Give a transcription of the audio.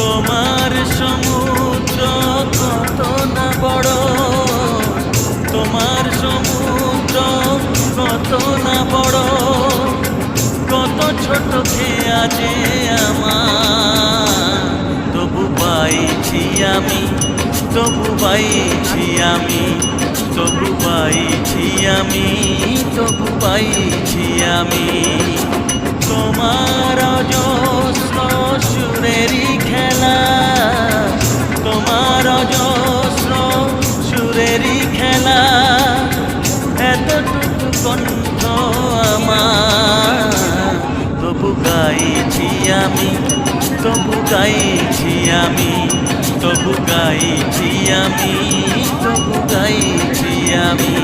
তোমার সমুদ্র কত না বড়, তোমার সমুদ্র কত না বড়, কত ছোট খেয়া যে আমার, তবু পাইছি আমি, তবু পাইছি আমি, তবু পাইছি আমি, তবু পাইছি আমি। তোমার অজস্র সুরেরই খেলা, তোমার অজস্র সুরেরই খেলা, এতটুকু কণ্ঠ আমার, তবু গাইছি আমি, তবু গাইছি আমি, তবু গাইছি আমি, তবু গাইছি আমি।